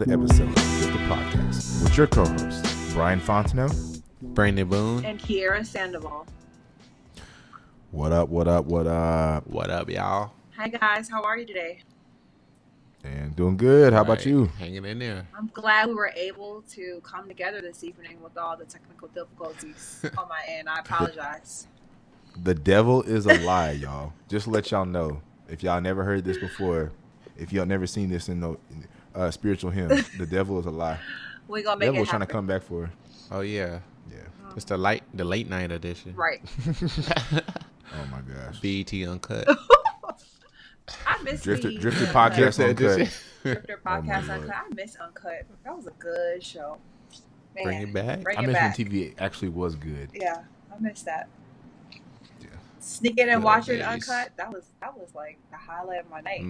another episode of the podcast with your co-hosts, Brian Fontenot, Brandon Boone, and Kiera Sandoval. What up, what up, what up? What up, y'all? Hi, guys. How are you today? And doing good. How about you? Hanging in there. I'm glad we were able to come together this evening with all the technical difficulties on my end. I apologize. The devil is a lie, y'all. Just to let y'all know. If y'all never heard this before, if y'all never seen this in no spiritual hymn, the devil is a lie. We're going to The make it devil was happen. trying to come back for her. Oh yeah, Yeah. it's the late night edition. Right. Oh my gosh. BET Uncut. I miss Driftr the podcast Uncut. Drifter podcast my Uncut. Lord. I miss Uncut. That was a good show. Man, Bring it back. Bring I it miss when back. TV actually was good. Yeah, I miss that. Yeah. Sneaking and Good watching days. Uncut. That was like the highlight of my night.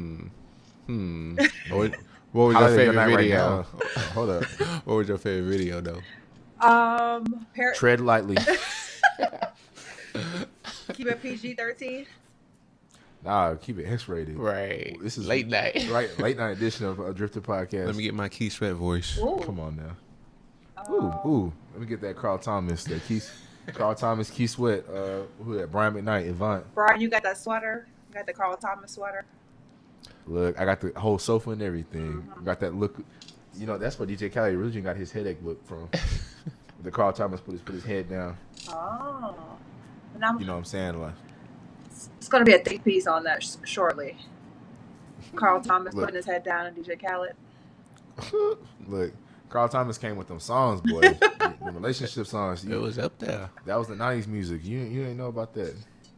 What was your Highlight of your favorite night right video? now. Hold up. What was your favorite video though? Tread lightly. Keep it PG-13. Nah, keep it X-rated. Right. This is late night. Right, late night edition of Drifter podcast. Let me get my Key Sweat voice. Ooh. Come on now. Ooh. Let me get that Carl Thomas. That Carl Thomas, Key Sweat. Who that? Brian McKnight, Avant. Brian, you got that sweater? You got the Carl Thomas sweater? Look, I got the whole sofa and everything. Got that look. You know, that's where DJ Khaled originally got his headache look from. The Carl Thomas put his head down. Oh. And I'm, You know what I'm saying? Like, it's going to be a think piece on that shortly. Carl Thomas Look. putting his head down and DJ Khaled. look, Carl Thomas came with them songs, boy. the relationship songs. It was up there. That was the 90s music. You ain't know about that.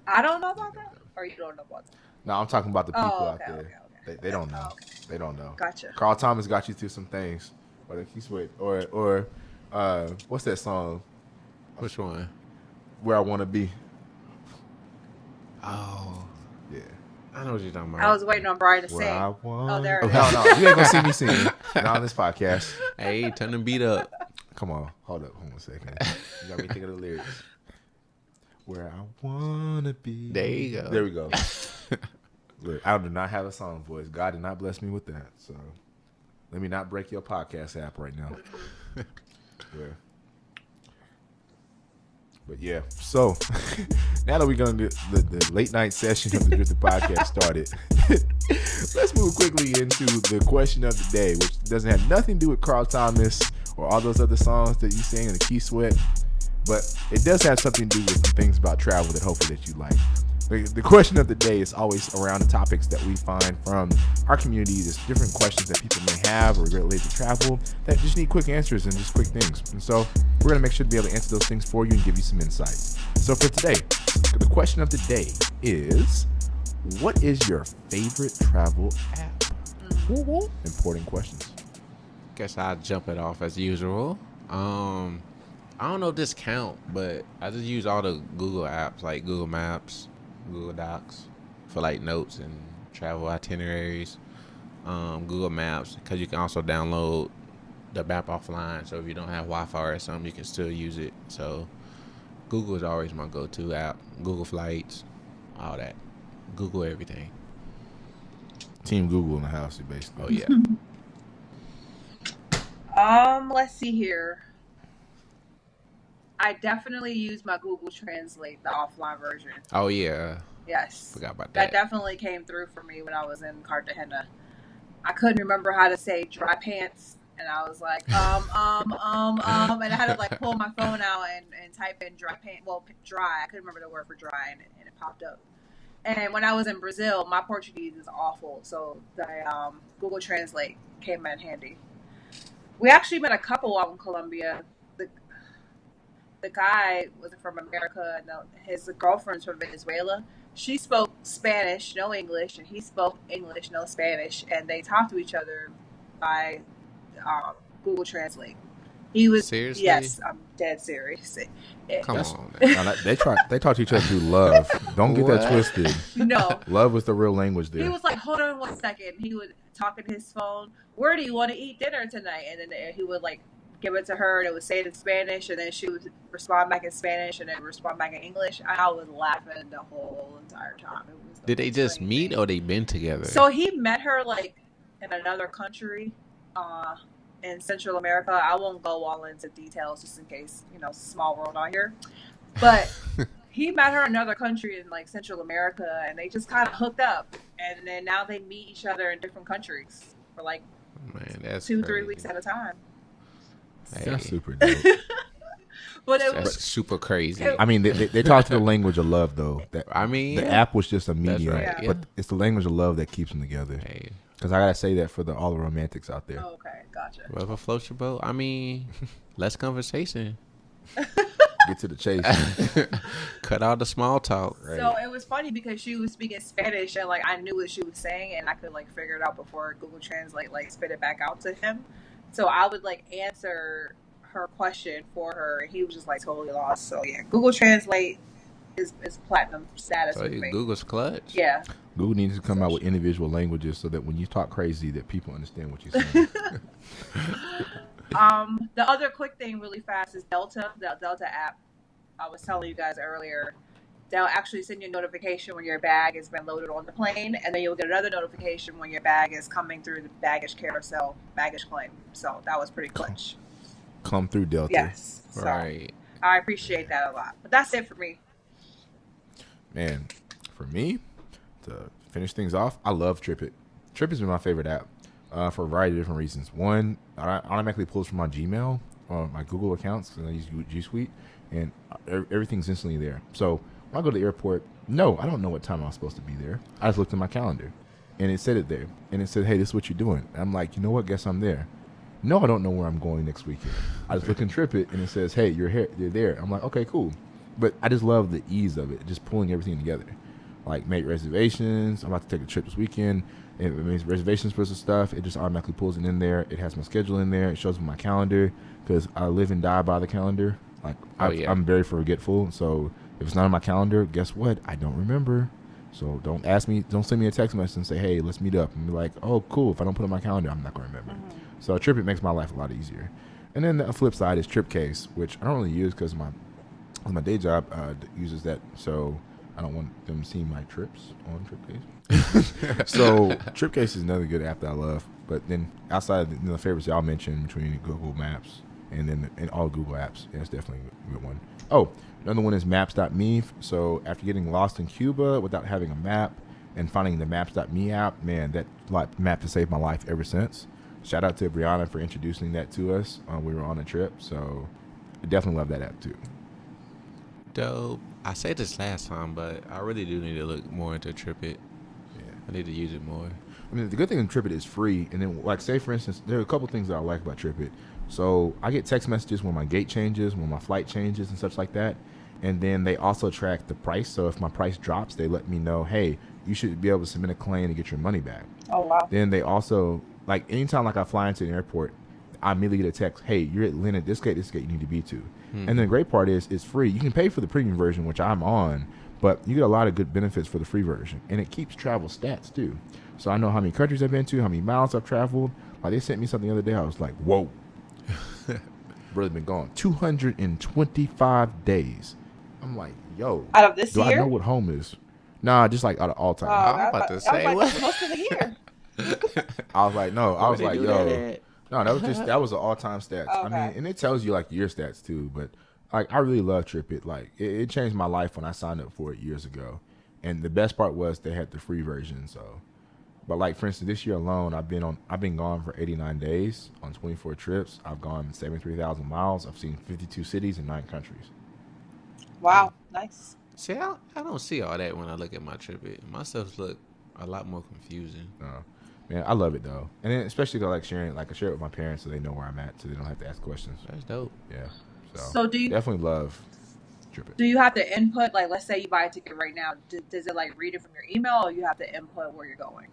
I don't know about that? Or you don't know about that? No, I'm talking about the people Oh, out okay, there. okay. They don't know. Oh, okay. They don't know. Gotcha. Carl Thomas got you through some things. Or the Key Sweat. Or what's that song? Which one? Where I Wanna Be. Oh, Yeah. I know what you're talking about. I was waiting on Brian to Where sing. I wanna... there it is. No, you ain't gonna see me singing. Not on this podcast. Hey, turn the beat up. Come on. Hold up. Hold on a second. You got me thinking of the lyrics. Where I wanna be. There you go. There we go. Look, I do not have a song voice. God did not bless me with that. So let me not break your podcast app right now. Yeah. But yeah, so now that we're going to get the late night session of the Drifter podcast started, let's move quickly into the question of the day, which doesn't have nothing to do with Carl Thomas or all those other songs that you sing in the Key Sweat, but it does have something to do with some things about travel that hopefully that you like. The question of the day is always around the topics that we find from our community. There's different questions that people may have or related to travel that just need quick answers and just quick things. And so we're going to make sure to be able to answer those things for you and give you some insights. So for today, the question of the day is, what is your favorite travel app? Important questions. Guess I'll jump it off as usual. I don't know if this count, but I just use all the Google apps like Google Maps, Google Docs for like notes and travel itineraries. Google Maps, because you can also download the map offline. So if you don't have Wi-Fi or something, you can still use it. So Google is always my go-to app. Google Flights, all that. Google everything. Team Google in the house, basically. Oh yeah. Let's see here. I definitely use my Google Translate, the offline version. Oh yeah. Yes. Forgot about That that. definitely came through for me when I was in Cartagena. I couldn't remember how to say dry pants, and I was like, and I had to like pull my phone out and type in dry pants. Well, dry. I couldn't remember the word for dry, and it popped up. And when I was in Brazil, my Portuguese is awful, so the Google Translate came in handy. We actually met a couple out in Colombia. The guy was from America, and his girlfriend's from Venezuela. She spoke Spanish, no English, and he spoke English, no Spanish, and they talked to each other by Google Translate. He was Seriously? Yes, I'm dead serious. Come That's- on. Man. No, they talk to each other through love. Don't get that What? twisted. No, Love was the real language there. he was like, "Hold on 1 second." He would talk in his phone. Where do you want to eat dinner tonight? And then he would like give it to her, and it would say it in Spanish, and then she would respond back in Spanish, and then respond back in English. I was laughing the whole entire time. It was the Did they most just funny meet thing. or they been together? So he met her like in another country, in Central America. I won't go all into details just in case, small world out here. But he met her in another country in like Central America, and they just kind of hooked up. And then now they meet each other in different countries for like Man, that's 2-3 crazy. weeks at a time. Hey, That's super dope. But it that's was super crazy. it- I mean, they talk to the language of love, though. I mean, The yeah. app was just a medium, right, yeah. but it's the language of love that keeps them together. Hey, Because I gotta say that for all the romantics out there. oh, okay, gotcha. whatever floats your boat. I mean, less conversation. Get to the chase. Cut out the small talk. Right. So it was funny because she was speaking Spanish and like I knew what she was saying and I could like figure it out before Google Translate like spit it back out to him. So I would like answer her question for her and he was just like totally lost. So yeah, Google Translate is platinum status So with me. Google's clutch. Yeah. Google needs to come out with individual languages so that when you talk crazy, that people understand what you're saying. The other quick thing really fast is Delta, the Delta app. I was telling you guys earlier. They'll actually send you a notification when your bag has been loaded on the plane, and then you'll get another notification when your bag is coming through the baggage carousel, baggage claim. So that was pretty clutch. Come through Delta. Yes. So Right. I appreciate that a lot. But that's it for me. Man, for me, to finish things off, I love TripIt. TripIt has been my favorite app for a variety of different reasons. One, I automatically pulls from my Gmail or my Google accounts because I use G Suite, and everything's instantly there. So when I go to the airport, no, I don't know what time I'm supposed to be there. I just looked at my calendar, and it said it there. And it said, hey, this is what you're doing. And I'm like, you know what? Guess I'm there. No, I don't know where I'm going next weekend. I just look in TripIt, and it says, hey, you're here. You're there. I'm like, okay, cool. But I just love the ease of it, just pulling everything together. Like, make reservations. I'm about to take a trip this weekend. It makes reservations for some stuff. It just automatically pulls it in there. It has my schedule in there. It shows me my calendar because I live and die by the calendar. Like, I'm very forgetful. So if it's not on my calendar, guess what? I don't remember. So don't send me a text message and say, hey, let's meet up. And be like, oh, cool. If I don't put it on my calendar, I'm not going to remember. Mm-hmm. So TripIt makes my life a lot easier. And then the flip side is TripCase, which I don't really use because my day job uses that. So I don't want them seeing my trips on TripCase. So TripCase is another good app that I love. But then outside of the favorites y'all mentioned between Google Maps and all Google apps, yeah, it's definitely a good one. Oh, another one is Maps.me. So after getting lost in Cuba without having a map and finding the Maps.me app, man, that map has saved my life ever since. Shout out to Brianna for introducing that to us when we were on a trip. So I definitely love that app too. Dope. I said this last time, but I really do need to look more into TripIt. Yeah. I need to use it more. I mean, the good thing in TripIt is free. And then, like, say, for instance, there are a couple things that I like about TripIt. So I get text messages when my gate changes, when my flight changes and such like that. And then they also track the price. So if my price drops, they let me know, hey, you should be able to submit a claim to get your money back. Oh, wow. Then they also, like, anytime like I fly into an airport, I immediately get a text, hey, you're at Lynn at this gate you need to be to. And then the great part is it's free. You can pay for the premium version, which I'm on, but you get a lot of good benefits for the free version. And it keeps travel stats too. So I know how many countries I've been to, how many miles I've traveled. Like, they sent me something the other day. I was like, whoa. Brother been gone 225 days. I'm like, yo. Out of this do year? I know what home is? Nah, just like out of all time. I'm about to say, I was what? like, most of the year. I was like, no. I was like, yo. No, that was an all-time stats. I Okay. mean, and it tells you like your stats too. But like, I really love TripIt. Like, it changed my life when I signed up for it years ago. And the best part was they had the free version. So, but like for instance, this year alone, I've been gone for 89 days on 24 trips. I've gone 73,000 miles. I've seen 52 cities in 9 countries. Wow, nice. See, I don't see all that when I look at my TripIt. My stuff look a lot more confusing. Man, I love it though, and then especially I share it with my parents so they know where I'm at, so they don't have to ask questions. That's dope. Yeah. So do you definitely love TripIt. Do you have to input, like, let's say you buy a ticket right now, does it, like, read it from your email, or you have to input where you're going?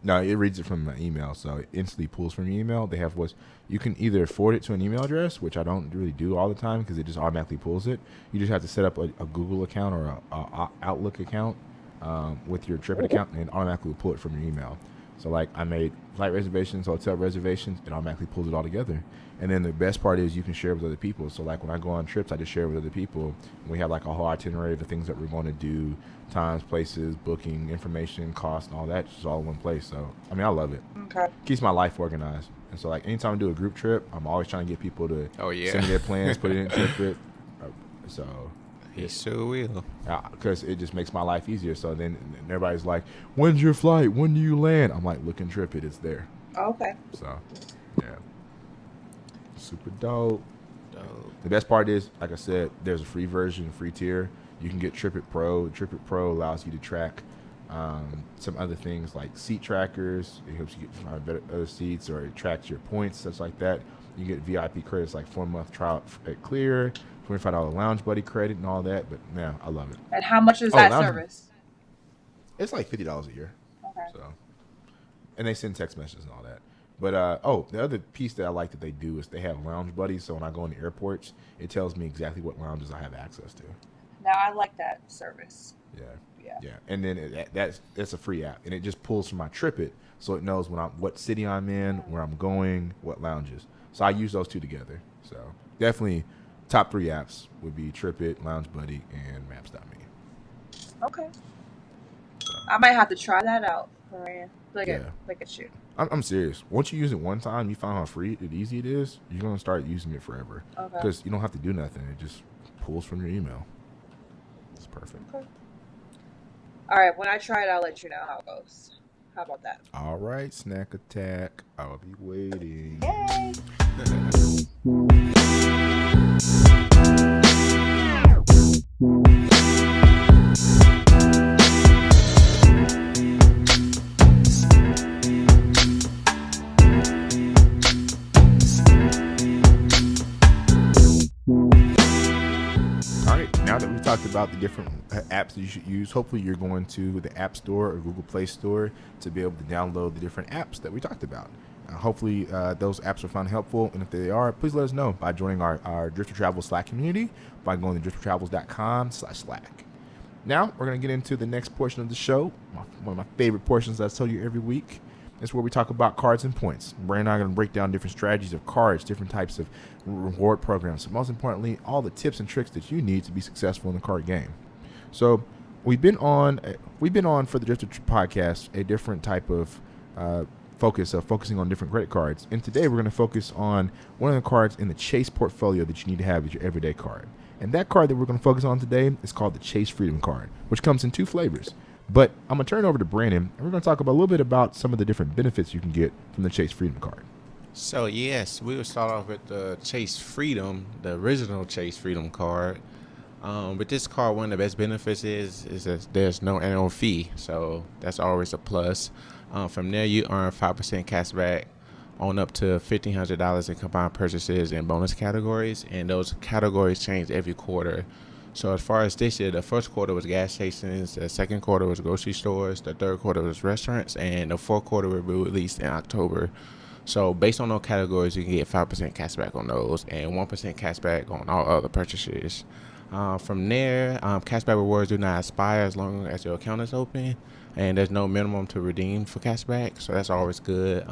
No, it reads it from the email, so it instantly pulls from your email. They have you can either forward it to an email address, which I don't really do all the time because it just automatically pulls it. You just have to set up a Google account or a Outlook account with your TripIt account, and it automatically will pull it from your email. So like I made flight reservations, hotel reservations, it automatically pulls it all together. And then the best part is you can share with other people. So like when I go on trips, I just share with other people. We have like a whole itinerary of the things that we're going to do, times, places, booking, information, cost, and all that. Just all in one place. So I mean, I love it. Okay. Keeps my life organized. And so like anytime I do a group trip, I'm always trying to get people to send me their plans, put it in Driftr. So He sure will. because it just makes my life easier. So then everybody's like, "When's your flight? When do you land?" I'm like, "Look and Trip it. It's there." Okay. So, yeah, super dope. The best part is, like I said, there's a free version, free tier. You can get Trip It Pro. Trip It Pro allows you to track some other things like seat trackers. It helps you find better other seats, or it tracks your points, such like that. You get VIP credits like 4-month trial at Clear, $25 Lounge Buddy credit, and all that. But man, I love it. And how much is that Lounge- service? It's like $50 a year. Okay. So, and they send text messages and all that. But the other piece that I like that they do is they have lounge buddies. So when I go into airports, it tells me exactly what lounges I have access to. Now I like that service. Yeah. And then that's a free app, and it just pulls from my TripIt, so it knows what city I'm in, where I'm going, what lounges. So I use those two together. So definitely, top 3 apps would be TripIt, Lounge Buddy, and Maps.me. Okay. I might have to try that out, Mariah. Look at you. I'm serious. Once you use it one time, you find how free and easy it is. You're gonna start using it forever. Okay. Because you don't have to do nothing. It just pulls from your email. It's perfect. Okay. All right. When I try it, I'll let you know how it goes. How about that? All right, Snack Attack. I'll be waiting. Yay! All right, now that we've talked about the different apps that you should use, hopefully you're going to the App Store or Google Play Store to be able to download the different apps that we talked about. Hopefully those apps are found helpful, and if they are, please let us know by joining our Driftr Travel Slack community by going to driftertravels.com/Slack. Now we're going to get into the next portion of the show, one of my favorite portions that I tell you every week. It's where we talk about cards and points. Brandon and I are going to break down different strategies of cards, different types of reward programs, but most importantly, all the tips and tricks that you need to be successful in the card game. So we've been on for the Driftr podcast a different type of focusing on different credit cards. And today we're going to focus on one of the cards in the Chase portfolio that you need to have as your everyday card. And that card that we're going to focus on today is called the Chase Freedom card, which comes in 2 flavors. But I'm going to turn it over to Brandon, and we're going to talk about a little bit about some of the different benefits you can get from the Chase Freedom card. So, yes, we will start off with the Chase Freedom, the original Chase Freedom card. With this card, one of the best benefits is that there's no annual fee, so that's always a plus. From there, you earn 5% cash back on up to $1,500 in combined purchases and bonus categories, and those categories change every quarter. So as far as this year, the first quarter was gas stations, the second quarter was grocery stores, the third quarter was restaurants, and the fourth quarter will be released in October. So based on those categories, you can get 5% cash back on those and 1% cash back on all other purchases. From there, cashback rewards do not expire as long as your account is open, and there's no minimum to redeem for cashback, so that's always good.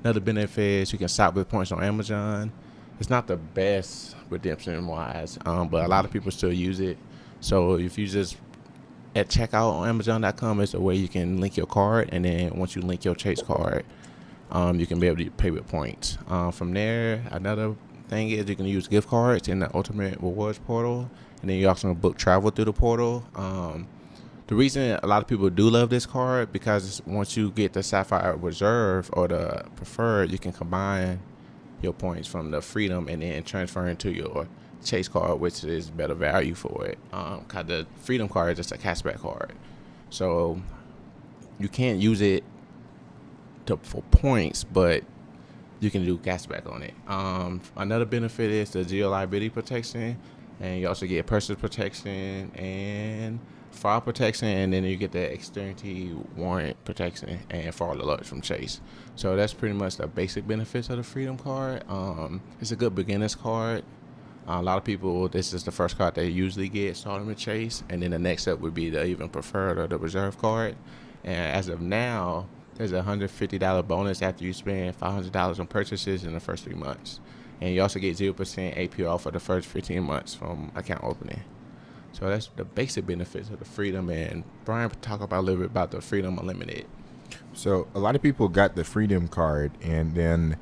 Another benefit is you can shop with points on Amazon. It's not the best redemption-wise, but a lot of people still use it. So if you just at checkout on Amazon.com, it's a way you can link your card, and then once you link your Chase card, you can be able to pay with points. From there, another thing is you can use gift cards in the Ultimate Rewards portal, and then you also can book travel through the portal. The reason a lot of people do love this card because once you get the Sapphire Reserve or the Preferred, you can combine your points from the Freedom and then transfer into your Chase card, which is better value for it. Cause the Freedom card is just a cashback card, so you can't use it for points, but you can do cashback on it. Another benefit is the geo liability protection, and you also get purchase protection and fraud protection, and then you get the externity warrant protection and fraud alerts from Chase. So that's pretty much the basic benefits of the Freedom card. It's a good beginner's card. A lot of people, this is the first card they usually get starting with Chase, and then the next step would be the even Preferred or the Reserve card. And as of now, There's a $150 bonus after you spend $500 on purchases in the first 3 months. And you also get 0% APR for the first 15 months from account opening. So that's the basic benefits of the Freedom. And Brian talk about a little bit about the Freedom Unlimited. So a lot of people got the Freedom card, and then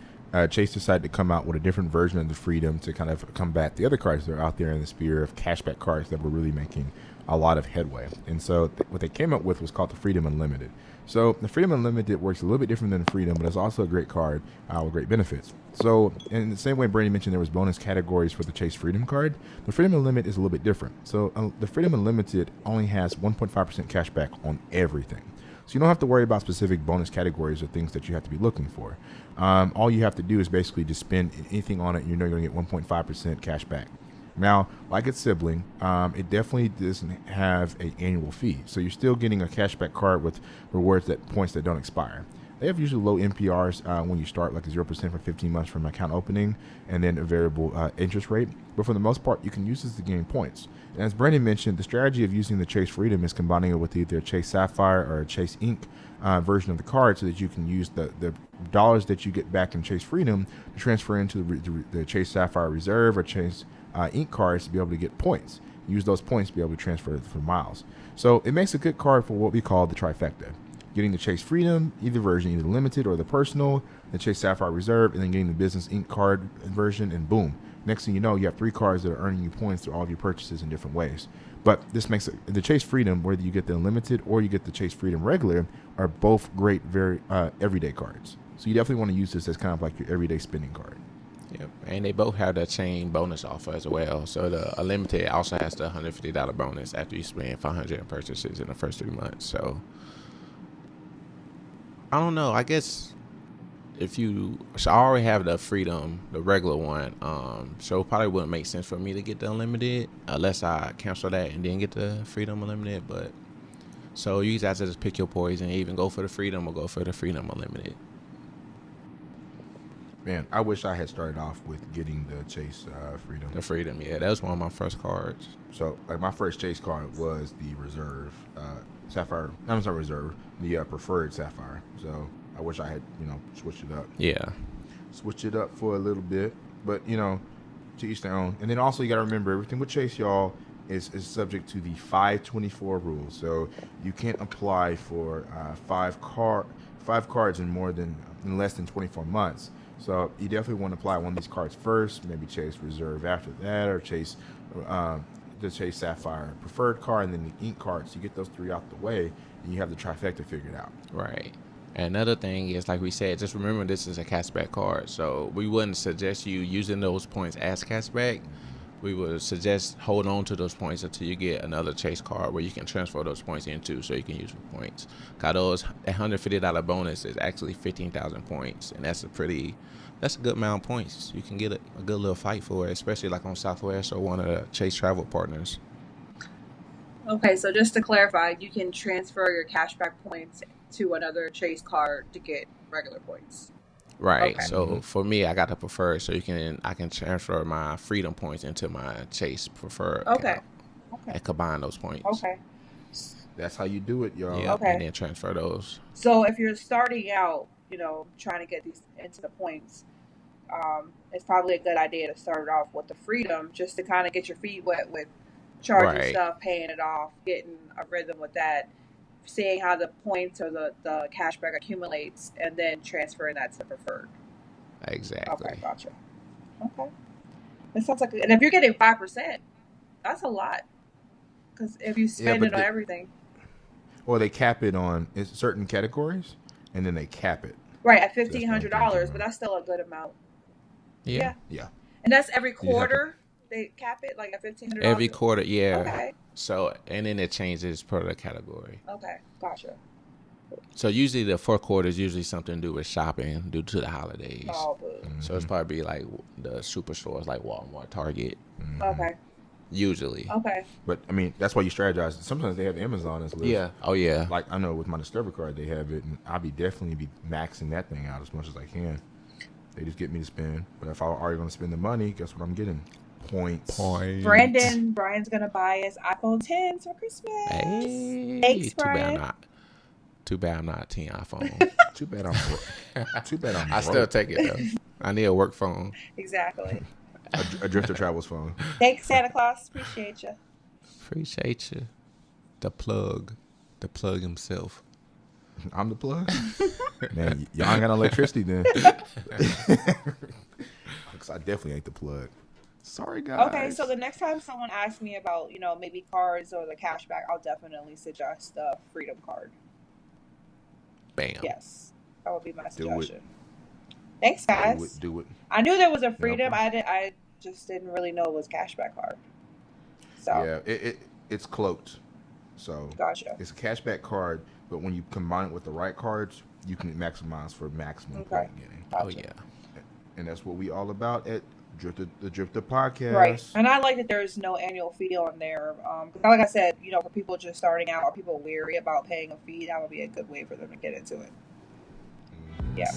Chase decided to come out with a different version of the Freedom to kind of combat the other cards that are out there in the sphere of cashback cards that were really making a lot of headway. And so what they came up with was called the Freedom Unlimited. So the Freedom Unlimited works a little bit different than Freedom, but it's also a great card with great benefits. So in the same way Brady mentioned there was bonus categories for the Chase Freedom card, the Freedom Unlimited is a little bit different. So the Freedom Unlimited only has 1.5% cash back on everything. So you don't have to worry about specific bonus categories or things that you have to be looking for. All you have to do is basically just spend anything on it, and you know you're going to get 1.5% cash back. Now, like its sibling, it definitely doesn't have an annual fee. So you're still getting a cashback card with rewards points that don't expire. They have usually low NPRs when you start, like 0% for 15 months from account opening, and then a variable interest rate. But for the most part, you can use this to gain points. And as Brandon mentioned, the strategy of using the Chase Freedom is combining it with either a Chase Sapphire or a Chase Ink version of the card, so that you can use the dollars that you get back in Chase Freedom to transfer into the Chase Sapphire Reserve or Chase Ink cards to be able to get points. Use those points to be able to transfer for miles. So it makes a good card for what we call the trifecta. Getting the Chase Freedom, either version, either limited or the personal, the Chase Sapphire Reserve, and then getting the business ink card version, and boom. Next thing you know, you have 3 cards that are earning you points through all of your purchases in different ways. But this makes the Chase Freedom, whether you get the unlimited or you get the Chase Freedom regular, are both great, very everyday cards. So you definitely want to use this as kind of like your everyday spending card. Yep, and they both have the chain bonus offer as well. So the Unlimited also has the $150 bonus after you spend $500 in purchases in the first 3 months. So I don't know. I guess I already have the Freedom, the regular one. So it probably wouldn't make sense for me to get the Unlimited unless I cancel that and then get the Freedom Unlimited. But so you guys just pick your poison, even go for the Freedom or go for the Freedom Unlimited. Man, I wish I had started off with getting the Chase Freedom. The Freedom, yeah, that was one of my first cards. So, like, my first Chase card was the Reserve Sapphire. I'm sorry, Reserve, the preferred Sapphire. So, I wish I had, switched it up. Yeah. Switch it up for a little bit, but to each their own. And then also, you got to remember, everything with Chase, y'all, is subject to the 524 rule. So, you can't apply for five cards in less than 24 months. So you definitely want to apply one of these cards first, maybe Chase Reserve after that, or Chase the Chase Sapphire preferred card, and then the ink card. So you get those 3 out the way, and you have the trifecta figured out. Right. And another thing is, like we said, just remember this is a cashback card. So we wouldn't suggest you using those points as cashback. We would suggest hold on to those points until you get another Chase card where you can transfer those points into, so you can use the points. Cause that $150 bonus is actually 15,000 points, and that's a good amount of points. You can get a good little fight for it, especially like on Southwest or one of the Chase travel partners. Okay, so just to clarify, you can transfer your cashback points to another Chase card to get regular points. Right. Okay. So for me, I got the preferred, so I can transfer my Freedom points into my Chase preferred. Okay. And combine those points. Okay. That's how you do it, y'all. Yeah. Okay. And then transfer those. So if you're starting out, trying to get these into the points, it's probably a good idea to start off with the Freedom, just to kind of get your feet wet with charging stuff, paying it off, getting a rhythm with that, seeing how the points or the cashback accumulates, and then transferring that to preferred. Exactly. Okay, gotcha. Okay. That sounds like, and if you're getting 5%, that's a lot. Because if you spend it on everything. Well, they cap it on certain categories, and then they cap it. Right, at $1,500, but that's still a good amount. Yeah. And that's every quarter they cap it, like at $1,500? Every quarter, yeah. Okay. So, and then it changes per the category. Okay, gotcha. So usually the 4th quarter is usually something to do with shopping due to the holidays. Oh, boo. So it's probably like the superstores like Walmart, Target. Okay. Usually. Okay. But I mean, that's why you strategize. Sometimes they have Amazon as list. Yeah. Oh yeah. Like I know with my Discover card they have it, and I'll definitely be maxing that thing out as much as I can. They just get me to spend. But if I were already going to spend the money, guess what I'm getting? Points. Brian's gonna buy his iPhone 10s for Christmas. Hey, Thanks, too bad Brian. I'm not. Too bad I'm not a 10 iPhone. Too bad I'm broke. Too bad I'm broke. I still take it though. I need a work phone. Exactly. A Drifter Travels phone. Thanks, Santa Claus. Appreciate you. Appreciate you. The plug himself. I'm the plug. Man, y'all ain't got no electricity then. Because I definitely ain't the plug. Sorry, guys. Okay, so the next time someone asks me about, maybe cards or the cashback, I'll definitely suggest the Freedom card. Bam. Yes, that would be my Do suggestion. it. Thanks, guys. Do it. I knew there was a Freedom. No I just didn't really know it was cashback card. So yeah, it's cloaked. So gotcha. it's a cashback card, but when you combine it with the right cards, you can maximize for maximum point getting. Gotcha. Oh yeah. And that's what we all about at the Drifter Podcast. Right. And I like that there's no annual fee on there. Like I said, for people just starting out or people weary about paying a fee, that would be a good way for them to get into it. Yeah.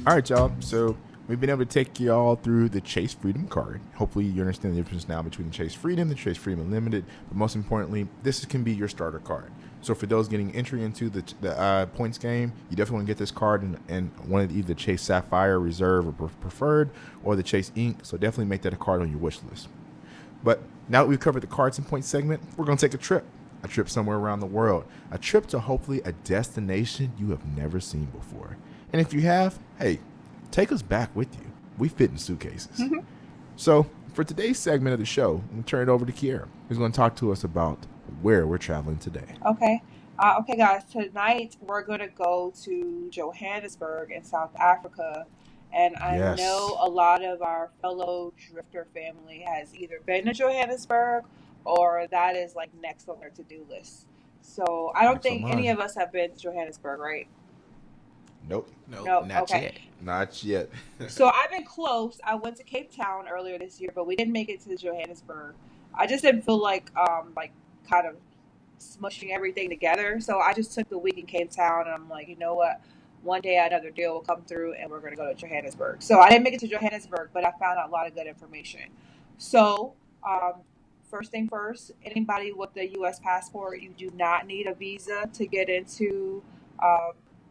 All right, y'all. So we've been able to take y'all through the Chase Freedom card. Hopefully you understand the difference now between the Chase Freedom, the Chase Freedom Unlimited. But most importantly, this can be your starter card. So for those getting entry into the points game, you definitely want to get this card and one of either Chase Sapphire, Reserve, or Preferred, or the Chase Ink. So definitely make that a card on your wish list. But now that we've covered the cards and points segment, we're going to take a trip somewhere around the world, a trip to hopefully a destination you have never seen before. And if you have, hey, take us back with you. We fit in suitcases. Mm-hmm. So for today's segment of the show, I'm going to turn it over to Kiera, who's going to talk to us about where we're traveling today. Okay. Okay, guys. Tonight we're going to go to Johannesburg in South Africa. And I know a lot of our fellow Drifter family has either been to Johannesburg or that is like next on their to-do list. So I don't think any of us have been to Johannesburg, right? Nope. Not yet. Not yet. So I've been close. I went to Cape Town earlier this year, but we didn't make it to Johannesburg. I just didn't feel like kind of smushing everything together. So I just took the week in Cape Town, and I'm like, you know what? One day another deal will come through, and we're going to go to Johannesburg. So I didn't make it to Johannesburg, but I found out a lot of good information. So first thing first, anybody with a U.S. passport, you do not need a visa to get into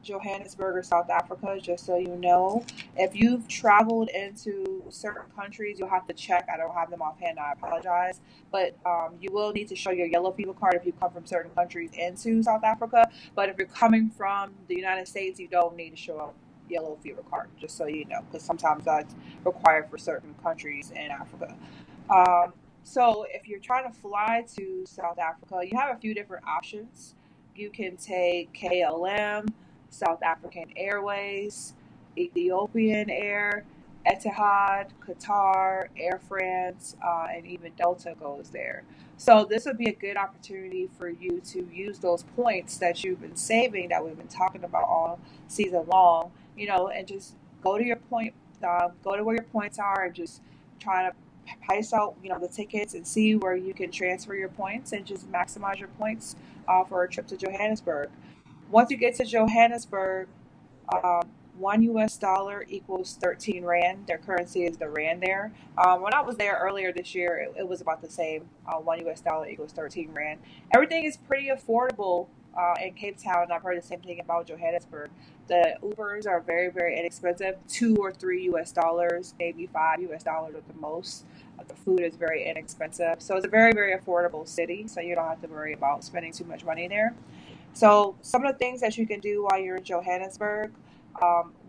Johannesburg or South Africa, just so you know. If you've traveled into certain countries, you'll have to check. I don't have them offhand, I apologize. But you will need to show your yellow fever card if you come from certain countries into South Africa. But if you're coming from the United States, you don't need to show a yellow fever card, just so you know, because sometimes that's required for certain countries in Africa. So if you're trying to fly to South Africa, you have a few different options. You can take KLM, South African Airways, Ethiopian Air, Etihad, Qatar, Air France, and even Delta goes there. So this would be a good opportunity for you to use those points that you've been saving, that we've been talking about all season long, and just go to your point, go to where your points are, and just try to price out, the tickets and see where you can transfer your points and just maximize your points for a trip to Johannesburg. Once you get to Johannesburg, $1 equals 13 Rand. Their currency is the Rand there. When I was there earlier this year, it was about the same. $1 equals 13 Rand. Everything is pretty affordable in Cape Town. I've heard the same thing about Johannesburg. The Ubers are very, very inexpensive. $2 or $3, maybe $5 at the most. The food is very inexpensive. So it's a very, very affordable city. So you don't have to worry about spending too much money there. So some of the things that you can do while you're in Johannesburg,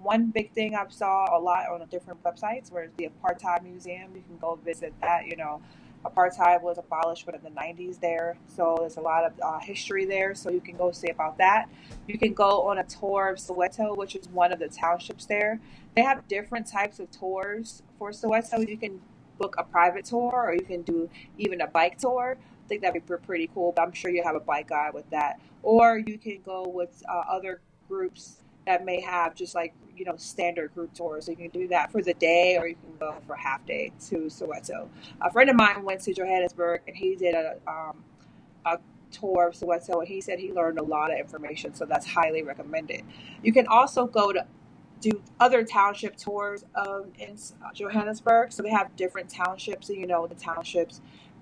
one big thing I saw a lot on the different websites was the Apartheid Museum. You can go visit that. Apartheid was abolished in the 90s there. So there's a lot of history there. So you can go see about that. You can go on a tour of Soweto, which is one of the townships there. They have different types of tours for Soweto. You can book a private tour, or you can do even a bike tour. I think that'd be pretty cool, but I'm sure you have a bike guide with that. Or you can go with other groups that may have just like, standard group tours. So you can do that for the day, or you can go for half day to Soweto. A friend of mine went to Johannesburg, and he did a tour of Soweto, and he said he learned a lot of information. So that's highly recommended. You can also go to do other township tours in Johannesburg. So they have different townships, and the townships,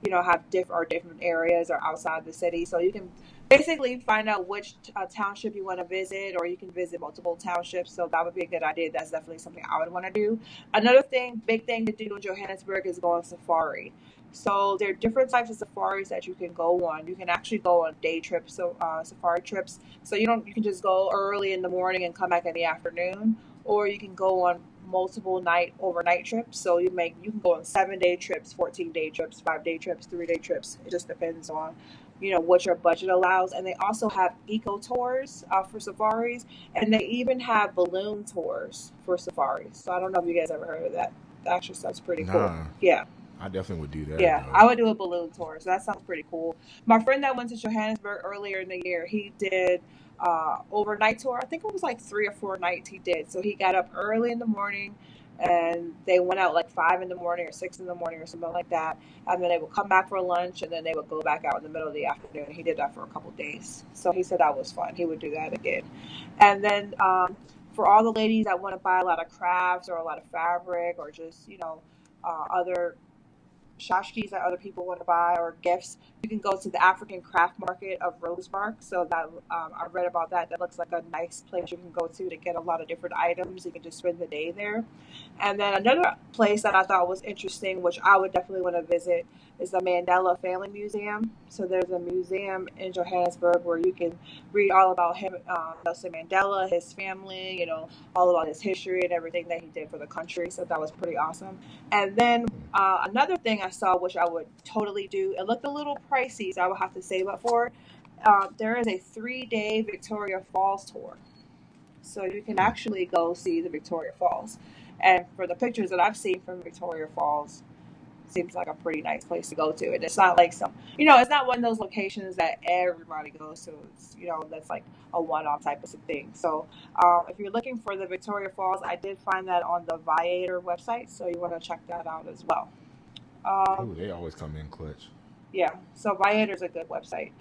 have different areas or outside the city. So you can basically find out which township you want to visit, or you can visit multiple townships. So that would be a good idea. That's definitely something I would want to do. Another big thing to do in Johannesburg is go on safari. So there are different types of safaris that you can go on. You can actually go on day trips, so safari trips. So you can just go early in the morning and come back in the afternoon, or you can go on multiple overnight trips. So you can go on 7-day trips, 14-day trips, 5-day trips, 3-day trips. It just depends on what your budget allows. And they also have eco tours for safaris, and they even have balloon tours for safaris. So I don't know if you guys ever heard of that. That actually sounds pretty cool. Yeah. I definitely would do that. Yeah, though. I would do a balloon tour. So that sounds pretty cool. My friend that went to Johannesburg earlier in the year, he did overnight tour. I think it was like 3 or 4 nights he did. So he got up early in the morning, and they went out like 5 in the morning or 6 in the morning or something like that. And then they would come back for lunch, and then they would go back out in the middle of the afternoon. He did that for a couple of days. So he said that was fun. He would do that again. And then for all the ladies that want to buy a lot of crafts or a lot of fabric, or just other tchotchkes that other people want to buy, or gifts, you can go to the African craft market of Rosemark. So that I read about that. That looks like a nice place you can go to get a lot of different items. You can just spend the day there. And then another place that I thought was interesting, which I would definitely want to visit, is the Mandela Family Museum. So there's a museum in Johannesburg where you can read all about him, Nelson Mandela, his family, all about his history and everything that he did for the country. So that was pretty awesome. And then another thing I saw, which I would totally do, it looked a little pricey, so I would have to save up for it. There is a 3-day Victoria Falls tour. So you can actually go see the Victoria Falls. And for the pictures that I've seen from Victoria Falls, seems like a pretty nice place to go to. And it's not like it's not one of those locations that everybody goes to. It's, that's like a one-off type of thing. So if you're looking for the Victoria Falls, I did find that on the Viator website. So you want to check that out as well. They always come in clutch. Yeah. So Viator is a good website.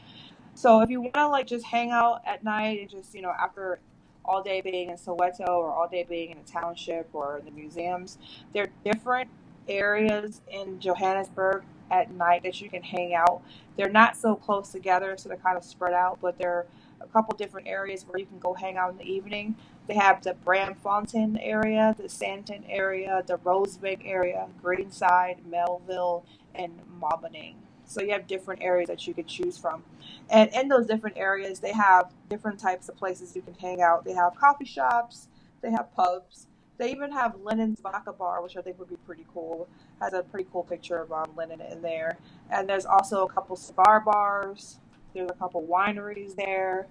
So if you want to just hang out at night and just, after all day being in Soweto or all day being in a township or in the museums, there are different areas in Johannesburg at night that you can hang out. They're not so close together, so they're kind of spread out, but there are a couple different areas where you can go hang out in the evening. They have the Bramfontein area, the Sandton area, the Rosebank area, Greenside, Melville, and Maboneng. So you have different areas that you could choose from. And in those different areas, they have different types of places you can hang out. They have coffee shops, they have pubs. They even have Lennon's Vodka Bar, which I think would be pretty cool. Has a pretty cool picture of Lennon in there. And there's also a couple cigar bars. There's a couple wineries there.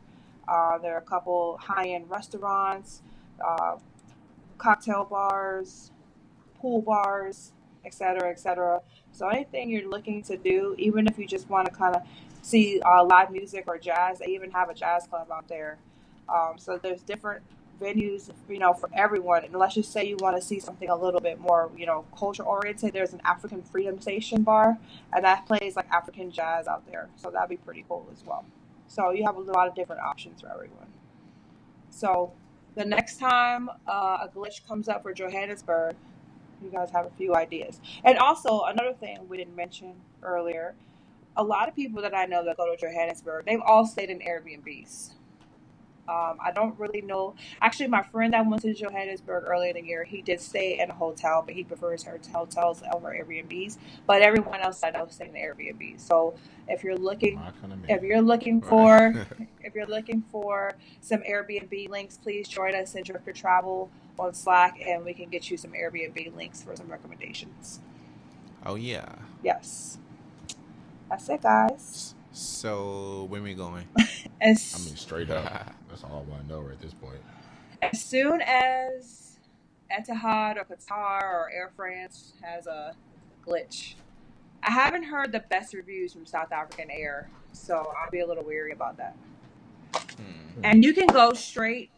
There are a couple high-end restaurants, cocktail bars, pool bars, etc., etc. So anything you're looking to do, even if you just want to kind of see live music or jazz, they even have a jazz club out there. So there's different venues, for everyone. And let's just say you want to see something a little bit more, culture oriented. There's an African Freedom Station bar, and that plays like African jazz out there. So that'd be pretty cool as well. So you have a lot of different options for everyone. So the next time a glitch comes up for Johannesburg, you guys have a few ideas. And also another thing we didn't mention earlier, a lot of people that I know that go to Johannesburg, they've all stayed in Airbnbs. I don't really know. Actually, my friend that went to Johannesburg earlier in the year, he did stay in a hotel, but he prefers hotels over Airbnbs. But everyone else I know stayed in Airbnb. So if you're looking, if you're looking for some Airbnb links, please join us in Driftr Travel on Slack, and we can get you some Airbnb links for some recommendations. Oh yeah. Yes. That's it, guys. So when we going? Straight up. That's all I want to know at this point. As soon as Etihad or Qatar or Air France has a glitch. I haven't heard the best reviews from South African Air, so I'll be a little weary about that. And you can go straight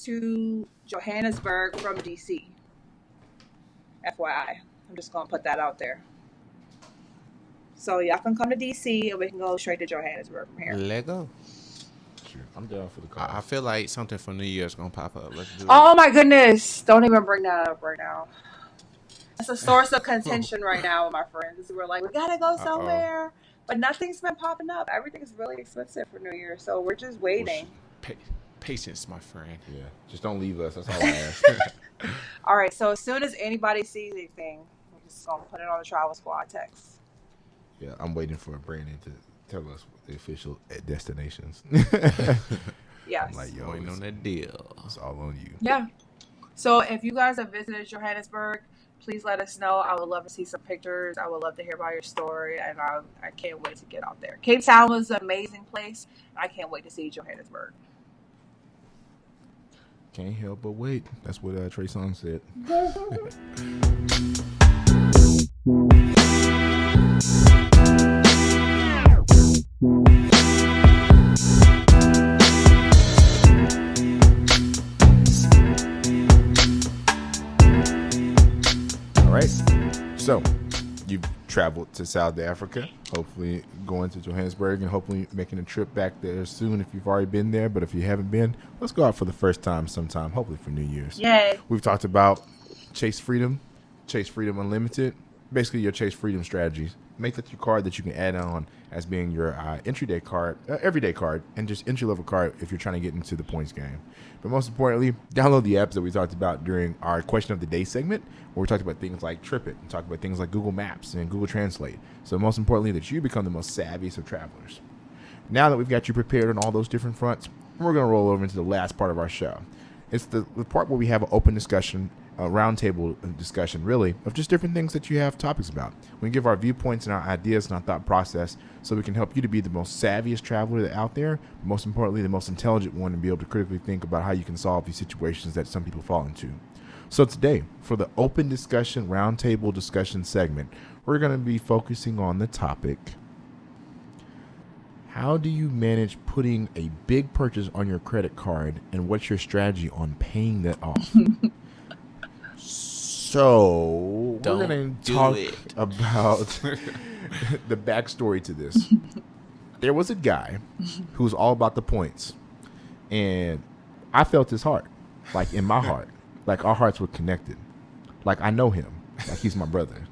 to Johannesburg from DC. FYI. I'm just going to put that out there. So y'all can come to DC and we can go straight to Johannesburg from here. Let go. Sure. I'm down for the call. I feel like something from New Year's gonna pop up. Let's do it. Oh my goodness. Don't even bring that up right now. It's a source of contention right now with my friends. We're like, we got to go somewhere. But nothing's been popping up. Everything's really expensive for New Year. So we're just waiting. Patience, my friend. Yeah. Just don't leave us. That's all I ask. All right. So as soon as anybody sees anything, we're just going to put it on the Travel Squad text. Yeah. I'm waiting for Brandon to tell us the official destinations. Yes. I'm like, yo, Waiting on that deal. It's all on you. Yeah. So if you guys have visited Johannesburg, please let us know. I would love to see some pictures. I would love to hear about your story, and I can't wait to get out there. Cape Town was an amazing place. I can't wait to see Johannesburg. Can't help but wait. That's what Trey Songz said. All right. So, you've traveled to South Africa, hopefully going to Johannesburg and hopefully making a trip back there soon if you've already been there. But if you haven't been, let's go out for the first time sometime, hopefully for New Year's. Yay. We've talked about Chase Freedom Unlimited, basically your Chase Freedom strategies. Make that your card that you can add on as being your everyday card, and just entry-level card if you're trying to get into the points game. But most importantly, download the apps that we talked about during our question of the day segment, where we talked about things like Trip It and talked about things like Google Maps and Google Translate. So most importantly, that you become the most savviest of travelers. Now that we've got you prepared on all those different fronts, we're going to roll over into the last part of our show. It's the part where we have an open discussion, a roundtable discussion, really, of just different things that you have topics about. We give our viewpoints and our ideas and our thought process so we can help you to be the most savviest traveler out there, but most importantly, the most intelligent one, and be able to critically think about how you can solve these situations that some people fall into. So today, for the open discussion, roundtable discussion segment, we're going to be focusing on the topic: how do you manage putting a big purchase on your credit card, and what's your strategy on paying that off? So we're going to talk about the backstory to this. There was a guy who was all about the points, and I felt his heart, like in my heart, like our hearts were connected. Like I know him, like he's my brother.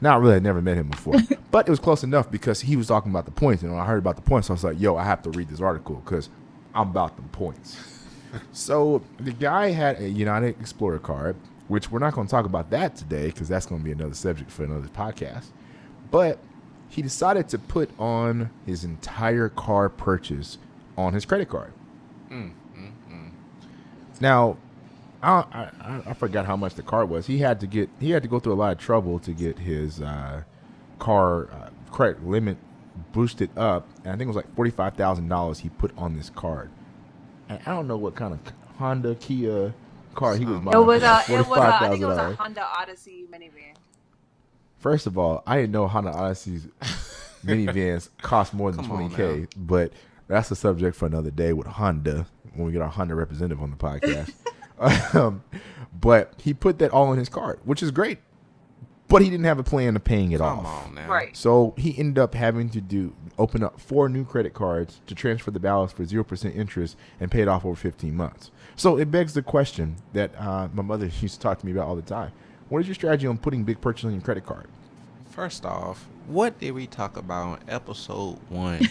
Now, really, I never met him before, but it was close enough because he was talking about the points, and when I heard about the points, I was like, yo, I have to read this article because I'm about the points. So the guy had a United Explorer card, which we're not going to talk about that today because that's going to be another subject for another podcast. But he decided to put on his entire car purchase on his credit card. Now, I forgot how much the card was. He had to go through a lot of trouble to get his car credit limit boosted up, and I think it was like $45,000 he put on this card. And I don't know what kind of Honda, Kia car he was buying. I think it was a Honda Odyssey minivan. First of all, I didn't know Honda Odyssey's minivans cost more than $20K, but that's a subject for another day with Honda when we get our Honda representative on the podcast. But he put that all in his card, which is great. But he didn't have a plan of paying it off. Come on now. Right. So he ended up having to open up 4 new credit cards to transfer the balance for 0% interest and pay it off over 15 months. So it begs the question that my mother used to talk to me about all the time. What is your strategy on putting big purchases on your credit card? First off, what did we talk about on episode 1?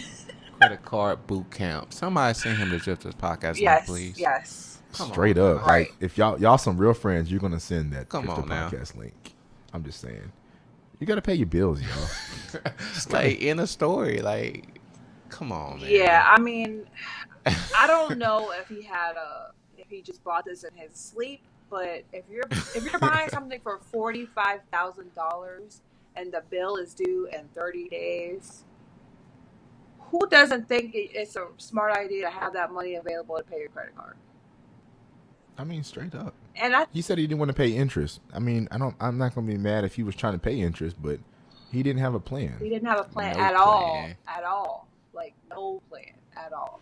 Credit card boot camp. Somebody send him the Driftr podcast link, please. Yes. Straight up. Right. Like, if y'all some real friends, you're gonna send that Driftr podcast link. I'm just saying. You gotta pay your bills, y'all. Like in a story, like, come on, man. Yeah, I mean, I don't know if he just bought this in his sleep, but if you're buying something for $45,000 and the bill is due in 30 days, who doesn't think it's a smart idea to have that money available to pay your credit card? I mean, straight up. And he said he didn't want to pay interest. I mean, I'm not gonna be mad if he was trying to pay interest, but he didn't have a plan. He didn't have a plan No at plan. all. At all. Like, no plan at all.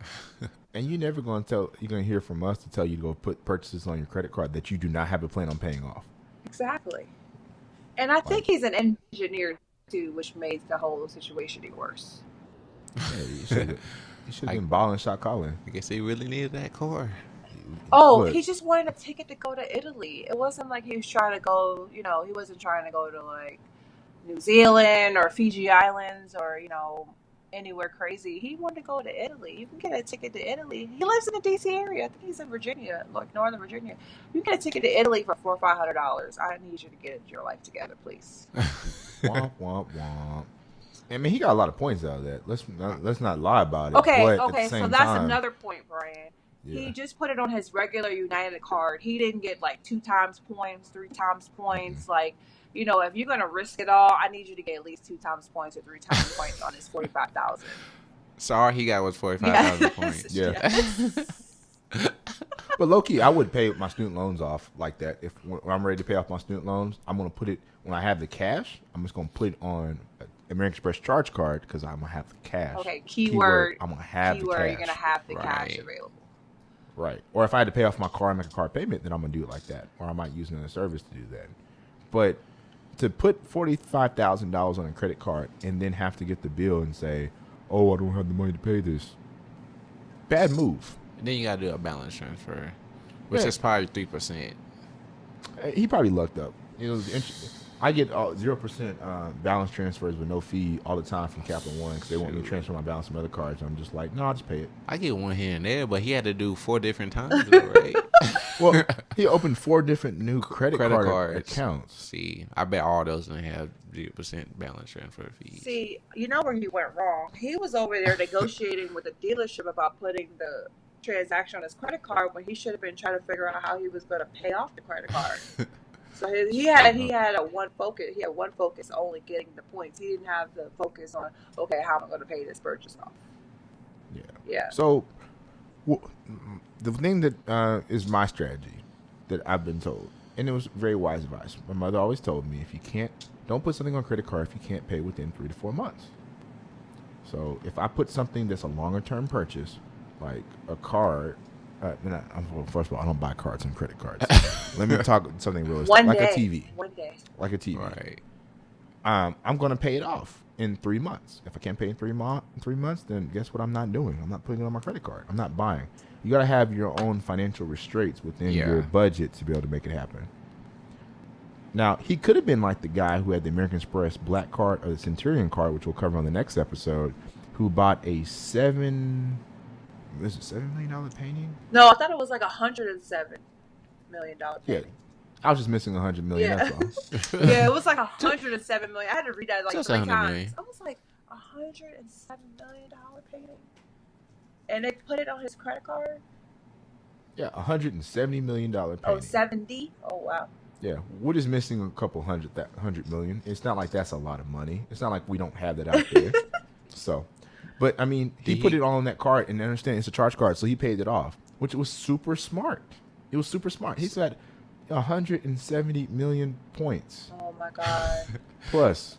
And you're never going to hear from us to tell you to go put purchases on your credit card that you do not have a plan on paying off. Exactly. And I think Like, he's an engineer too, which made the whole situation even worse. yeah, you should have been balling shot calling. I guess he really needed that car. Oh, Look, he just wanted a ticket to go to Italy. It wasn't like he was trying to go, he wasn't trying to go to like New Zealand or Fiji Islands or, anywhere crazy. He wanted to go to Italy. You can get a ticket to Italy. He lives in the DC area. I think he's in Virginia, like Northern Virginia. You can get a ticket to Italy for $400 or $500. I need you to get your life together, please. womp womp womp. I mean, he got a lot of points out of that. Let's not lie about it. Okay, but at the okay, same so that's time, another point, Brian. Yeah. He just put it on his regular United card. He didn't get like 2 times points, 3 times points. Like, if you're gonna risk it all, I need you to get at least 2 times points or 3 times points on his 45,000. So all he got was 45,000 points. Yeah. But low key, I would pay my student loans off like that. If when I'm ready to pay off my student loans, I'm gonna put it when I have the cash. I'm just gonna put it on American Express charge card because I'm gonna have the cash. Okay, keyword. I'm gonna have the cash. You're gonna have the cash Right. available. Right. Or if I had to pay off my car and make a car payment, then I'm gonna do it like that. Or I might use another service to do that. But to put $45,000 on a credit card and then have to get the bill and say, "Oh, I don't have the money to pay this," bad move. And then you gotta do a balance transfer, which Yeah. is probably 3%. He probably lucked up. I get 0% balance transfers with no fee all the time from Capital One because they want me to transfer my balance from other cards. I'm just like, no, I'll just pay it. I get one here and there, but he had to do 4 different times, though, right? Well, he opened 4 different new credit card cards. accounts. See, I bet all those didn't have 0% balance transfer fees. See, you know where he went wrong? He was over there negotiating with the dealership about putting the transaction on his credit card when he should have been trying to figure out how he was going to pay off the credit card. So he had one focus. He had one focus, only getting the points. He didn't have the focus on, okay, how am I going to pay this purchase off? Yeah. So, the thing that is my strategy that I've been told, and it was very wise advice. My mother always told me, don't put something on credit card if you can't pay within 3 to 4 months. So if I put something that's a longer term purchase, like a card, first of all, I don't buy cards and credit cards. Let me talk something realistic, a TV. One day. Like a TV. Right. I'm going to pay it off in 3 months. If I can't pay in 3 months, then guess what I'm not doing? I'm not putting it on my credit card. I'm not buying. You got to have your own financial restraints within your budget to be able to make it happen. Now, he could have been like the guy who had the American Express Black Card or the Centurion card, which we'll cover on the next episode, who bought a $7 million painting? No, I thought it was like $107 million painting. Yeah. I was just missing $100 million. Yeah. That's all. Yeah, it was like $107 million. I had to read that like Just 3 $100 times. million. I was like, $107 million painting, and they put it on his credit card. Yeah, $170 million painting. Oh, 70. Oh wow. Yeah, we're just missing a couple $100 million. It's not like that's a lot of money. It's not like we don't have that out there. So, but I mean, he put it all on that card, and understand it's a charge card, so he paid it off, which was super smart. It was super smart. He said 170 million points. Oh my god. Plus.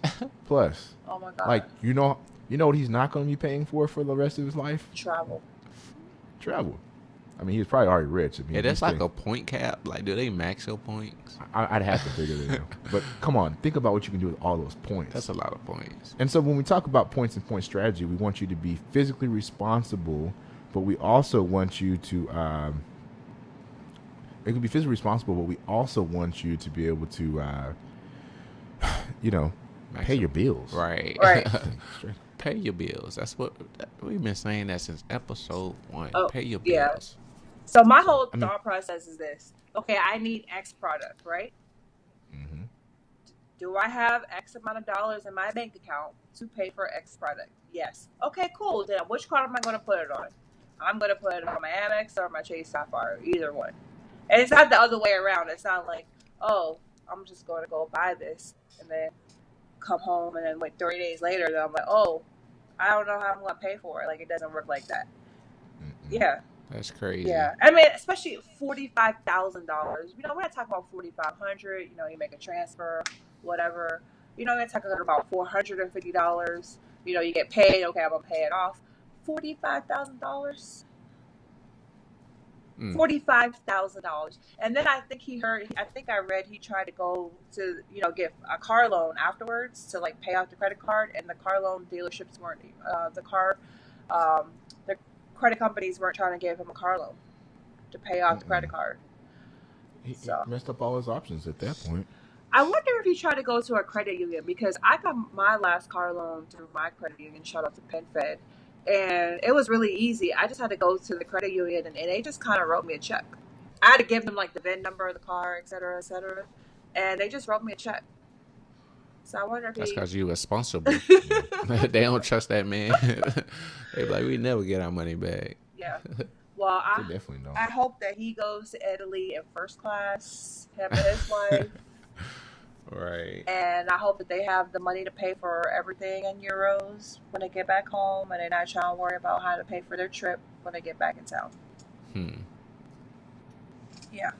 Oh my god. Like you know what he's not going to be paying for the rest of his life? Travel. I mean, he's probably already rich. I mean, Yeah, that's like a point cap. Like, do they max your points? I'd have to figure it out. But come on, think about what you can do with all those points. That's a lot of points. And so when we talk about points and point strategy, we want you to be physically responsible, but we also want you to it can be physically responsible, but we also want you to be able to pay your bills. Right. Right. Pay your bills. That's what we've been saying that since episode 1. Oh, Pay your yeah. bills. So my whole thought process is this. Okay, I need X product, right? Mm-hmm. Do I have X amount of dollars in my bank account to pay for X product? Yes. Okay, cool. Then which card am I going to put it on? I'm going to put it on my Amex or my Chase Sapphire, either one. And it's not the other way around. It's not like, oh, I'm just going to go buy this and then come home and then 3 days later, then I'm like, oh, I don't know how I'm going to pay for it. Like, it doesn't work like that. Mm-hmm. Yeah. That's crazy. Yeah, I mean, especially $45,000. We're not talking about $4,500. You make a transfer, whatever. We're talking about $450. You get paid. Okay, I'm gonna pay it off. $45,000. $45,000. And then I think I read he tried to go to, get a car loan afterwards to like pay off the credit card, and the car loan dealerships weren't, the credit companies weren't trying to give him a car loan to pay off the credit card. He messed up all his options at that point. I wonder if he tried to go to a credit union, because I got my last car loan through my credit union, shout out to PenFed, and it was really easy. I just had to go to the credit union, and they just kind of wrote me a check. I had to give them like the VIN number of the car, et cetera, and they just wrote me a check. So I wonder if that's because you responsible. They don't trust that man. They be like, we never get our money back. Yeah. Well, I definitely don't. I hope that he goes to Italy in first class, him and his wife. Right. And I hope that they have the money to pay for everything in euros when they get back home, and they're not trying to worry about how to pay for their trip when they get back in town. Yeah.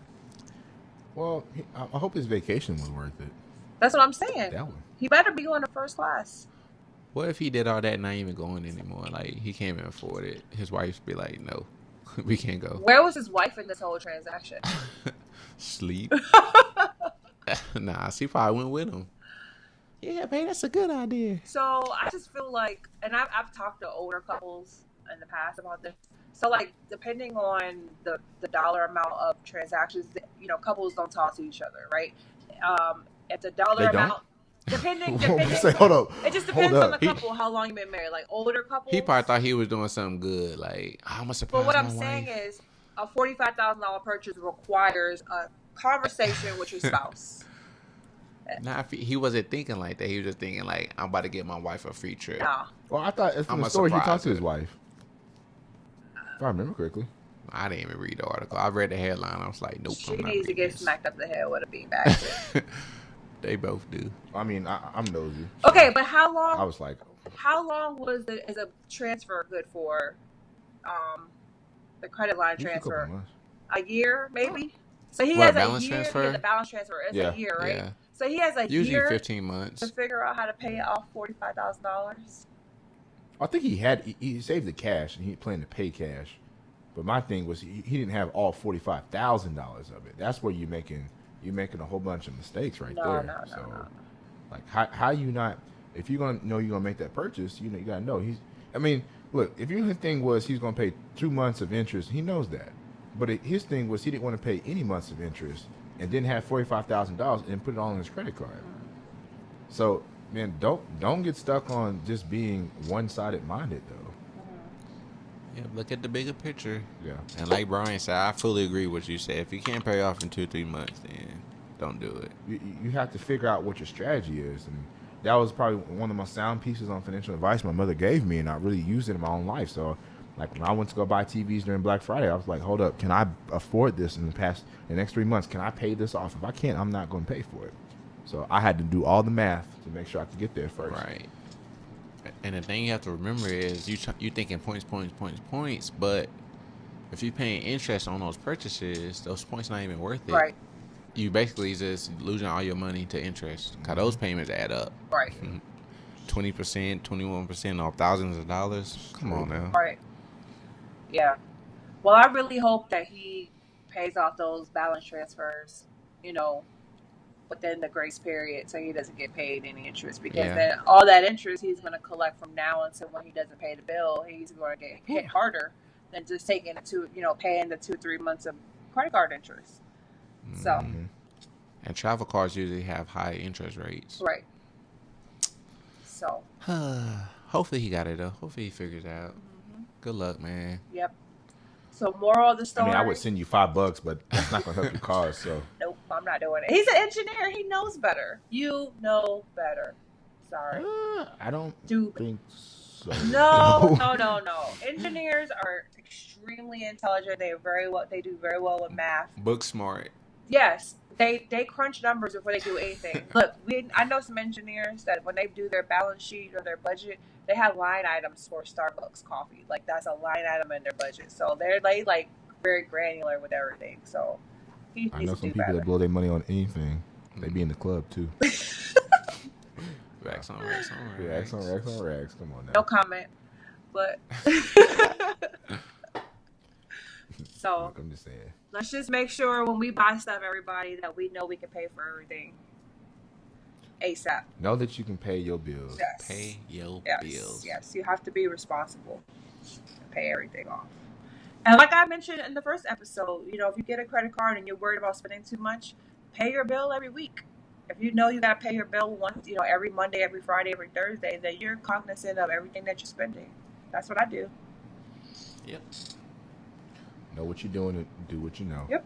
Well, I hope his vacation was worth it. That's what I'm saying. That one. He better be going to first class. What if he did all that and not even going anymore? Like, he can't even afford it. His wife be like, no, we can't go. Where was his wife in this whole transaction? Sleep. Nah, she probably went with him. Yeah, babe, that's a good idea. So I just feel like, and I've talked to older couples in the past about this. So like, depending on the dollar amount of transactions, couples don't talk to each other, right? If the dollar amount, depending. Hold up. It just depends on the couple, how long you've been married. Like older couples, he probably thought he was doing something good. Like, I'm a surprise. But what I'm wife. saying is, a $45,000 purchase requires a conversation with your spouse. Nah, if he wasn't thinking like that. He was just thinking like, I'm about to get my wife a free trip. Nah. Well, I thought from the story he talked to his wife. If I remember correctly. I didn't even read the article. I read the headline. I was like, nope. She needs to get smacked up the head with a beanbag. They both do. I mean, I'm nosy. Okay, but how long? I was like, how long is a transfer good for? The credit line transfer. A year, maybe. So he has a year. Transfer? Yeah, the balance transfer is a year, right? Yeah. So he has a usually year 15 months to figure out how to pay off $45,000. I think he saved the cash and he planned to pay cash, but my thing was he didn't have all $45,000 of it. That's where you're making a whole bunch of mistakes right there. No. Like how you not, if you're gonna know you're gonna make that purchase, you gotta know look, if your thing was he's gonna pay 2 months of interest, he knows that, but his thing was he didn't want to pay any months of interest and didn't have $45,000 and put it all on his credit card. So man, don't get stuck on just being one-sided minded though. Yeah, look at the bigger picture. Yeah. And like Brian said, I fully agree with what you said. If you can't pay off in 2-3 months, then don't do it. You have to figure out what your strategy is, and that was probably one of my sound pieces on financial advice my mother gave me, and I really used it in my own life. So like when I went to go buy TVs during Black Friday, I was like, hold up, can I afford this in the next 3 months? Can I pay this off? If I can't, I'm not going to pay for it. So I had to do all the math to make sure I could get there first. Right. And the thing you have to remember is you thinking points, but if you're paying interest on those purchases, those points not even worth it. Right. You basically just losing all your money to interest. Cause those payments add up. Right. 20%, 21% off thousands of dollars. Come on now. Right. Yeah. Well, I really hope that he pays off those balance transfers, within the grace period, so he doesn't get paid any interest, because then all that interest he's going to collect from now until when he doesn't pay the bill, he's going to get hit harder than just taking paying the 2-3 months of credit card interest. So, and travel cards usually have high interest rates. Right. So, hopefully he got it though. Hopefully he figures it out. Good luck, man. Yep. So, moral of the story. I would send you $5, but that's not going to help your cause. So. Nope, I'm not doing it. He's an engineer. He knows better. You know better. Sorry. I don't think so. No. Engineers are extremely intelligent. They do very well with math. Book smart. Yes. They crunch numbers before they do anything. Look, I know some engineers that when they do their balance sheet or their budget, they have line items for Starbucks coffee. Like that's a line item in their budget. So they're like very granular with everything. So he needs to do better. I know some people that blow their money on anything. They be in the club too. Racks on racks. Come on now. No comment. But So Look, I'm just saying. let's just make sure when we buy stuff, everybody, that we know we can pay for everything ASAP. Know that you can pay your bills. Yes. Pay your bills. Yes, you have to be responsible and pay everything off. And like I mentioned in the first episode, you know, if you get a credit card and you're worried about spending too much, pay your bill every week. If you know you got to pay your bill once, you know, every Monday, every Friday, every Thursday, then you're cognizant of everything that you're spending. That's what I do. Yep. Know what you're doing and do what you know. Yep.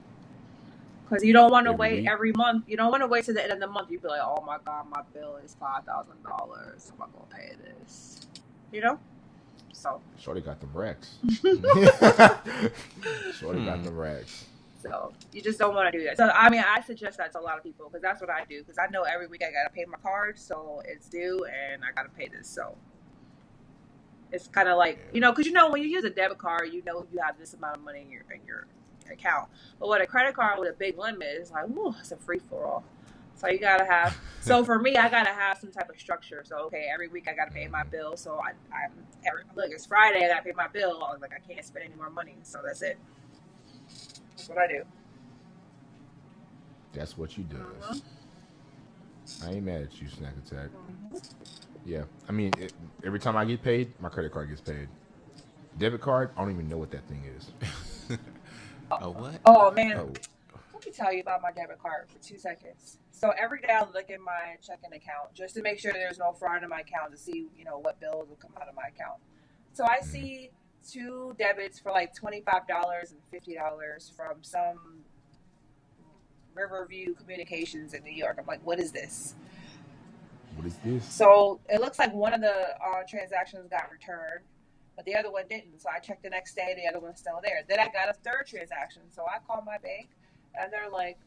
Because you don't want to Every wait week. every month. You don't want to wait to the end of the month. You be like, oh my God, my bill is $5,000. I'm not going to pay this. You know? So. Shorty got them racks. Shorty got them racks. So you just don't want to do that. So I mean, I suggest that to a lot of people because that's what I do. Because I know every week I gotta pay my card, so it's due, and I gotta pay this. So it's kind of like, you know, because you know when you use a debit card, you know you have this amount of money in your account. But with a credit card with a big limit, it's like, whoa, it's a free for all. So you gotta have. So for me, I gotta have some type of structure. So okay, every week I gotta pay my bill. So look, it's Friday, I gotta pay my bill. I was like, I can't spend any more money. So that's it. That's what I do. That's what you do. I ain't mad at you, Snack Attack. Yeah, I mean, every time I get paid, my credit card gets paid. Debit card, I don't even know what that thing is. A what? Oh man, Oh, let me tell you about my debit card for 2 seconds. So every day I look at my checking account just to make sure there's no fraud in my account to see, you know, what bills will come out of my account. So I see 2 debits for like $25 and $50 from some Riverview Communications in New York. I'm like, what is this? what is this? So it looks like one of the transactions got returned, but the other one didn't. So I checked the next day, the other one's still there. Then I got a third transaction. So I called my bank, and they're like,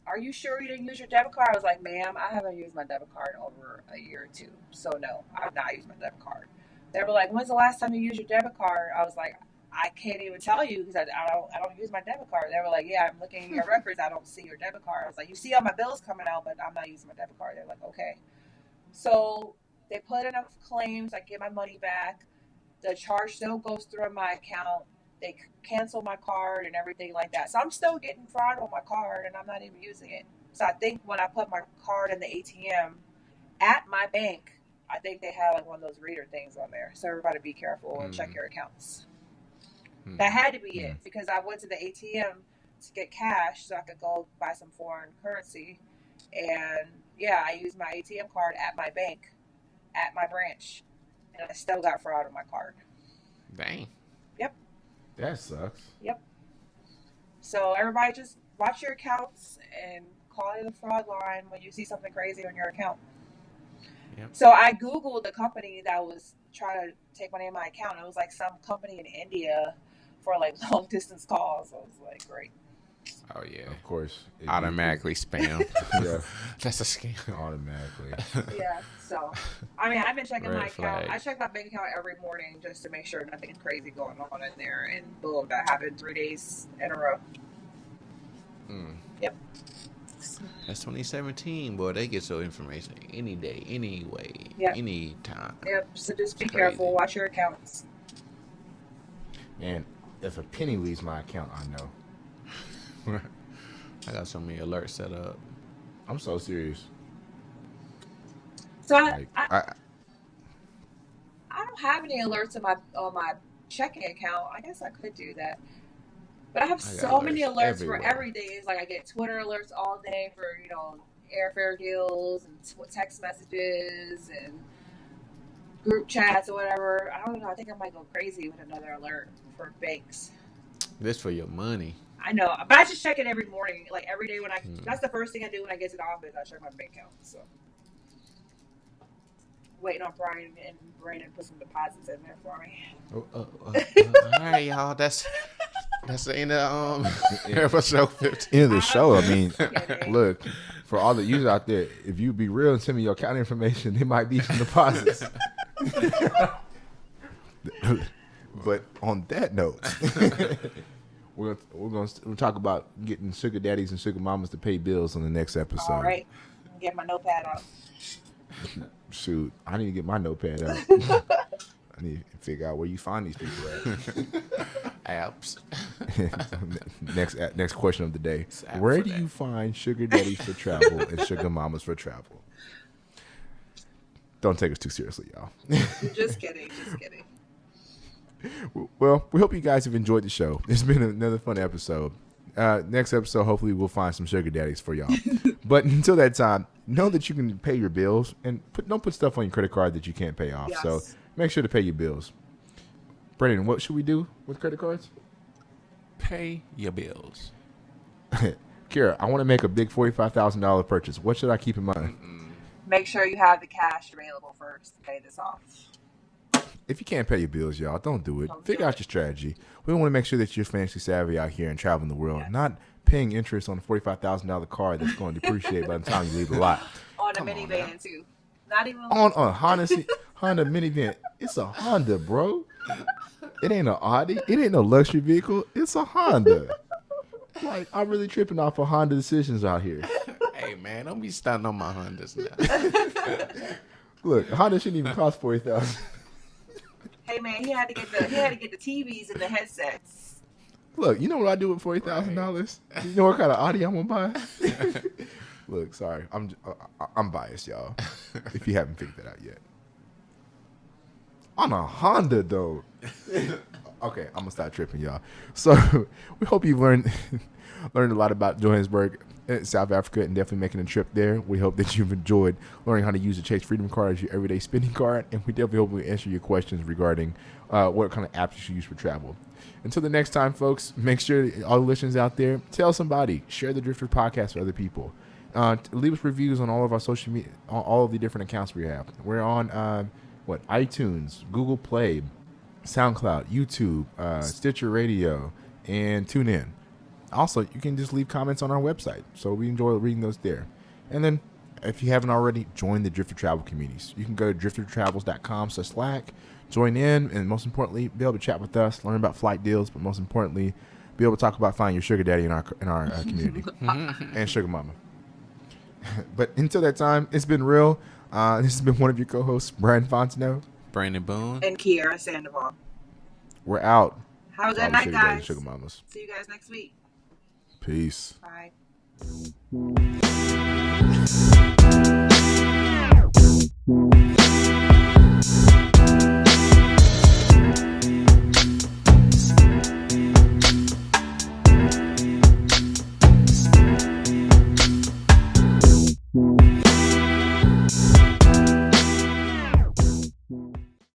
are you sure you didn't use your debit card? I was like, ma'am, I haven't used my debit card in over a year or 2. So no, I've not used my debit card. They were like, when's the last time you used your debit card? I was like, I can't even tell you because I don't use my debit card. They were like, yeah, I'm looking at your records. I don't see your debit card. I was like, you see all my bills coming out, but I'm not using my debit card. They're like, okay. So they put enough claims. I get my money back. The charge still goes through my account. They cancel my card and everything like that. So I'm still getting fraud on my card and I'm not even using it. So I think when I put my card in the ATM at my bank, I think they have like one of those reader things on there. So everybody be careful and check your accounts. That had to be it because I went to the ATM to get cash so I could go buy some foreign currency. And yeah, I used my ATM card at my bank, at my branch. And I still got fraud on my card. Dang. Yep. That sucks. Yep. So everybody just watch your accounts and call the fraud line when you see something crazy on your account. Yep. So I Googled the company that was trying to take money in my account. It was like some company in India for like long distance calls. I was like, great. Oh yeah. Of course. Automatically spam. Yeah. That's a scam. Automatically. Yeah. So I mean, I've been checking Red my account. flag. I check my bank account every morning just to make sure nothing's crazy going on in there. And boom, that happened 3 days in a row. Yep. That's 2017, boy. They get your information any day, anyway, Yep. any time. Yep. So just be It's careful. crazy. Watch your accounts. And if a penny leaves my account, I know. I got so many alerts set up. I'm so serious. So Like, I don't have any alerts on my checking account. I guess I could do that. But I have got so many alerts alerts for everywhere. everything. It's like I get Twitter alerts all day for, you know, airfare deals and text messages and group chats or whatever. I don't know. I think I might go crazy with another alert for banks. This for your money. I know. But I just check it every morning. Like every day when that's the first thing I do when I get to the office. I check my bank account. So waiting on Brian and Brandon to put some deposits in there for me. All right, y'all. That's the end of episode 15. End of the show. I mean, kidding. look, for all the users out there, if you be real and send me your account information, there might be some deposits. But on that note, we're gonna talk about getting sugar daddies and sugar mamas to pay bills on the next episode. All right. Get my notepad out. Shoot, I need to get my notepad out. I need to figure out where you find these people at. Apps. Next question of the day. It's app Where for do that. you find sugar daddies for travel and sugar mamas for travel? Don't take us too seriously, y'all. Just kidding. Just kidding. Well, we hope you guys have enjoyed the show. It's been another fun episode. Next episode, hopefully, we'll find some sugar daddies for y'all. But until that time, know that you can pay your bills and don't put stuff on your credit card that you can't pay off. Yes. So make sure to pay your bills. Brandon, what should we do with credit cards? Pay your bills. Kira, I want to make a big $45,000 purchase. What should I keep in mind? Make sure you have the cash available first to pay this off. If you can't pay your bills, y'all, don't do it. Don't Figure do out it. your strategy. We want to make sure that you're financially savvy out here and traveling the world, Yes. not paying interest on a $45,000 car that's going to depreciate by the time you leave the lot. On a Come on minivan too. Not even On a Honda minivan. It's a Honda, bro. It ain't an Audi. It ain't no luxury vehicle. It's a Honda. Like, I'm really tripping off of Honda decisions out here. Hey man, don't be stunting on my Hondas now. Look, a Honda shouldn't even cost $40,000. Hey man, he had to get the TVs and the headsets. Look, you know what I do with $40,000? You know what kind of Audi I'm gonna buy? Look, sorry, I'm biased, y'all. If you haven't figured that out yet, on a Honda though. Okay, I'm gonna start tripping, y'all. So we hope you've learned a lot about Johannesburg, South Africa, and definitely making a trip there. We hope that you've enjoyed learning how to use the Chase Freedom Card as your everyday spending card, and we definitely hope we answer your questions regarding what kind of apps you should use for travel. Until the next time, folks, make sure all the listeners out there, tell somebody, share the Driftr podcast with other people. Leave us reviews on all of our social media, on all of the different accounts we have. We're on iTunes, Google Play, SoundCloud, YouTube, Stitcher Radio, and TuneIn. Also, you can just leave comments on our website. So we enjoy reading those there. And then, if you haven't already, join the Driftr Travel communities. You can go to driftertravels.com/Slack, join in, and most importantly, be able to chat with us, learn about flight deals, but most importantly, be able to talk about finding your sugar daddy in our community and sugar mama. But until that time, it's been real. This has been one of your co-hosts, Brian Fontenot. Brandon Boone. And Kiara Sandoval. We're out. Have a good All the night, sugar daddies, guys. sugar mamas. See you guys next week. Peace. Bye.